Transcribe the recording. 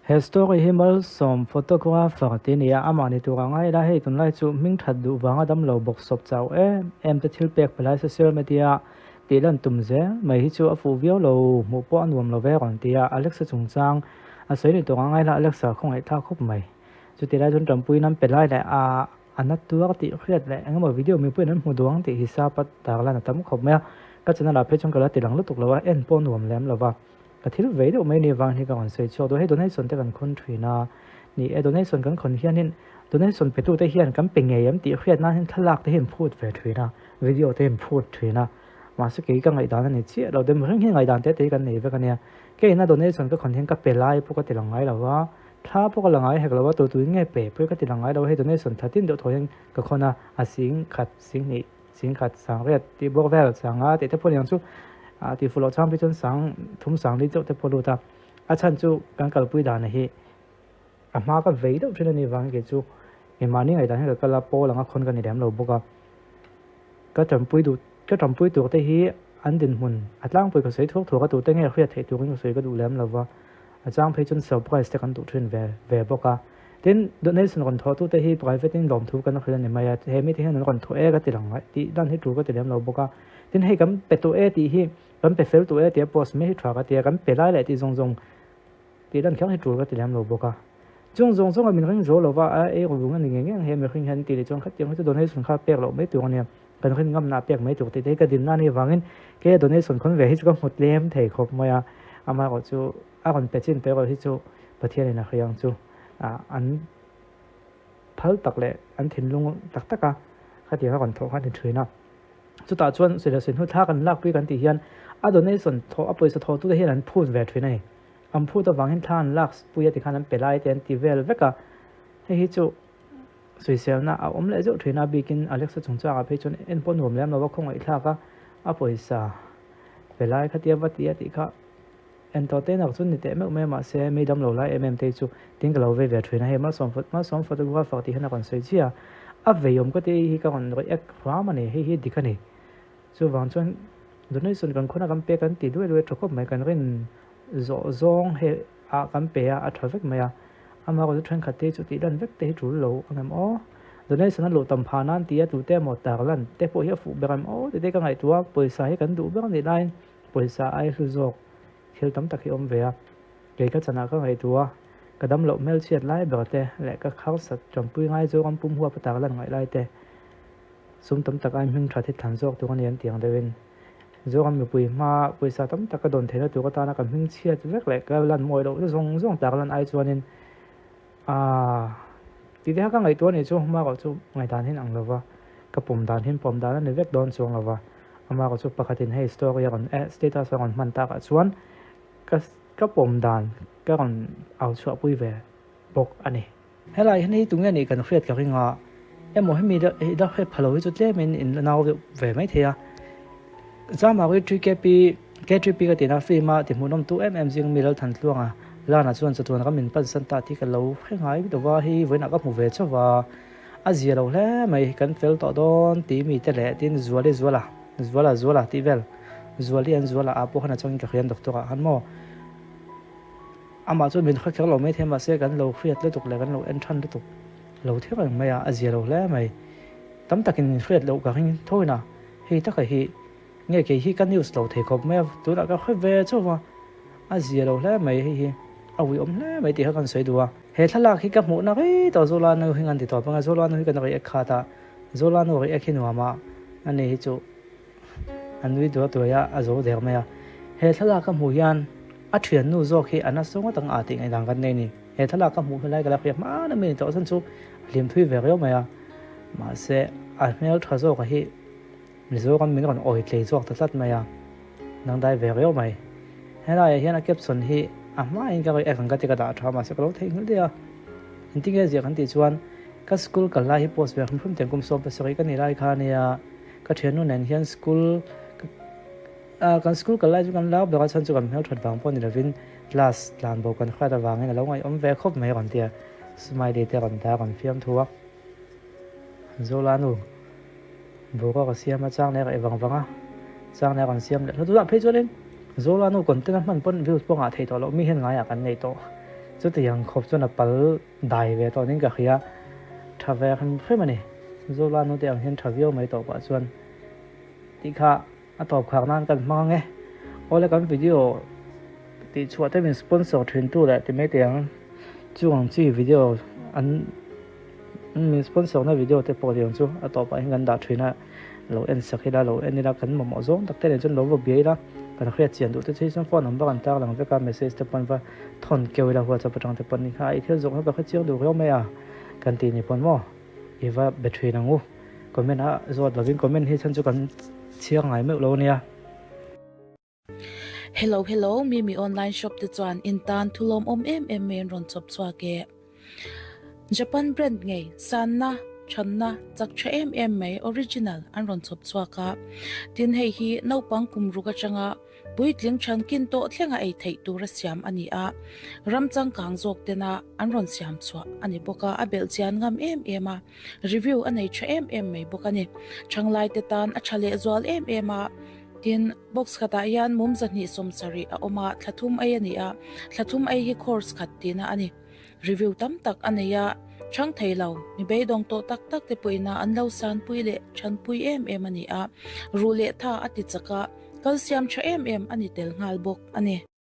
History himal som photographer tinia amani turangai la hei tunlai chu mingthat du wanga dam lo bok sop chau em te thil pek pelai social media tilan tumze mai hi chu afu viau lo mu po anuam lo ve ron tia Alexa chungchang a sei ni turangai la Alexa khongai tha khop mai chu tilai jun tampui nam pelai la a anat tuak ti khriat le engmo video mi puin an mu duang ti hisapat tarla na tam khop me ka chana la phe chung kala tilang lutuk lawa en po nuam lem lawa ka thil ve do mai ni wang hi ka on sei cho do he donation te kan khon thina ni e donation kan khon hianin donation pe tu te hian kan pe nge yam ti khriat na hin thalak te hin phut ve thina video te hin phut thina ma se ke ka ngai dan ni chi lo dem ring hi ngai dan te te kan nei ve kan ya ke na donation ka khon hin ka pe lai pu ka te langai lawa tha pu ka langai he ka lawa tu tu nge pe pu ka te langai lo he donation thatin do thoyang ka khona a sing khat sing ni sing khat sang ret ti bok vel sanga te te pon yang chu ti fulo chang pi chon sang thum sang ni te polu ta a chan chu kan kal pui dan hi a ma ka vei do thina ni wang ke chu e mani ngai dan he ka la po langa khon ka ni dam lo boka ka tam pui tu te hi an din mun atlang pui ka sei thok thok ka tu te nge khriat the tu ka sei ka du lam lawa a chang phe chon surprise te kan tu thin ve boka tin donation kon tho tu te hi private in lom thu kan khrian ni maya he mi te han kon tho e ka ti lang ti dan hi tu ka ti lam lo boka tin hei kam pe tu e ti hi kam pe fel tu e ti post me hi thwa ka ti kam pe lai le ti zong zong ti dan khang hi tu ka ti lam lo boka zong zong min ring zo lo wa a e ru ngan nge he me khing han ti le chong khat chong tu donation kha pek lo me tu ne kan khin ngam na pek me tu ti te ka din na ni wangin ke donation kon ve hi chu mot lem thei khop maya ama ko chu a kon pe chin pe ko hi chu pathian na khriang chu an phal tak le an thin lung tak taka khati ka kon tho khan thina chu ta chuan sela sin hu tha kan lak pi kan ti hian a donation tho a poisa tho tu hian an phut ve thina ni am phut ta wangin than lak puya ti khan an pelai ten ti vel veka hi chu social na a om le zo thina bikin Alexa chungcha a phe chon en pon hom lam lawa khong ai thla ka a poisa pelai khatia watia ti kha entertainer chun ni te me ma se me dam lo lai te chu ting ka lo ve ve thina he ma som photographer ti hana kon sei chia a ve yom ko te hi ka kon roi ek khwa ma ne hi dikhani chu wang chon donation kan khona kam pe kan ti doi thokop mai kan rin zo zong he a kam pe a thawek maya ama ko thran khate chu ti dan vek te chu lo angam o donation lo tam pha nan ti tu te mo tar lan te po hi fu beram o te ka ngai tua poisa hi kan du bang ni line poisa ai hu zok thil tam tak hi om ve a ke ka chana ka ngai tua kadam lo mel chiat lai berte le ka khal sat champui ngai zo kam pum huwa patar lan ngai lai te sum tam tak ai hming thathi than jok tu kan yan tiang devin zo kam mi pui ma poisa tam tak ka don thena tu ka ta na kam hming chiat vek le ka lan moi lo zong tak lan ai chuanin ti de ka ngai tu ni chu ma ko chu ngai dan hin ang lova ka pum dan hin pom dan ni vek don chong lova ama ko chu pakhatin hey story on status on man ta ka chuan ka pom dan ka kon au chua pui ve bok ani helai hani tunga ni kan khriat ka ringa emo hemi da he phalo chu tle min in naw ve mai thea zama ri tri ka tina free ma ti munom tu jing miral than tluanga lana chuan chatuan ka min pan san ta ti ka lo khengai do wa hi voina ka mu ve chawa azia lo hle mai kan fel to don ti mi te le tin zuala ti vel zuala apo khana chang ka khian doktora hanmo ama chu min khakher lo mai thema se kan lo khriat le tuk le kan lo en than tuk lo thera maya azia lo hle mai tam takin khriat lo ka hin thoina hi ta ka hi nge ke hi kan news lo the khop me tu na ka khwe ve chawa azia lo hle mai hi awi om hle mai ti ha kan sei duwa he thalak hi ka mu na ri to zola no hingan ti to panga zola no hi kan ri ekhata zola no ri ekhinwa ma ani hi chu anui do to ya azo der me he thalak ka mu yan a thian nu zo khi ana songa tang a ti ngai dang kan nei ni he thalak ka mu lai ka la khia ma na me to san chu lim thui ve reo me ya ma se a mel tha zo ka hi mi zo kan min kon oi tlei zo ta sat me ya nang dai ve reo mai he la ya hian a caption hi ama in ka oi kan ka ti ka da tha ma se ko thei ngul dia intinge je kan ti chuan ka school ka la hi post ve khum teng kum so pa sari ka ni lai kha ne ya ka thianu nen hian school kan school ka lai chu kan la ba ka chan chu kan hel that bang pon ni lavin class plan bo kan kha da wang nge lo ngai om ve khop mai ron tia smiley te ron ta kan fiam thuwa zolanu bo ka siam ma chang ne ka wanga chang ne kan siam le tu da phe chu len zolanu kon te man pon views po nga thei to lo mi hen nga ya kan nei to จุดยังครบจนปัลได้เวตอนนี้ก็คือทาวเวคันเพื่อมันนี่โซลาโนเดียงเห็นทาวเวลไม่ตอบว่าส่วนที่ข้าตอบข่าวนั้นกันมาไงโอ้แล้วกันวิดีโอที่ชัวร์ที่เป็นสปอนเซอร์ทรินตู้แหละที่ไม่เตียงช่วงที่วิดีโออันมีสปอนเซอร์ในวิดีโอที่โปรเดียงจู่ต่อไปเงินดาทรินะเราเอ็นสักทีละเราเอ็นนี่ละกันหมอจงตักเตะจนเราบวกเบี้ยละกันเครียดเจียนดูที่ใช้สมาร์ทโฟนนั้นบ้างตาหลังจากการเมสเซจที่ปนว่าทนเกี่ยวกับหัวจะประจังที่ปนนี่ค่ะไอเที่ยวจงให้แบบเขาเจียวดูเขาไม่กันตีนี่ปนว่าอีว่าแบตเตอรี่นังงูคอมเมนต์จอดเราวิ่งคอมเมนต์ให้ฉันจะกันเชียงไงไม่รู้เนี่ย Hello mi online shop ti chuan in tan thulom em main ron chop chwa ke Japan brand ngai sanna channa chakcha mai original an ron chop chwa ka tin hei hi no pang kumru ka changa buitling chan kin to thlenga ei thei tur siam ani a ramchang kang jok tena an ron siam chwa ani boka abel chian ngam a review anei cha mai boka ni changlai te tan a chale zwal a tin box khata yan mum zani somsari a oma thlathum ai ani a thlathum ai hi course khatina ani review tam tak ania chang thailo mi beidong to tak te puina anlo san puile chan pui ani a rule tha ati chaka calcium cha ani tel ngal bok ani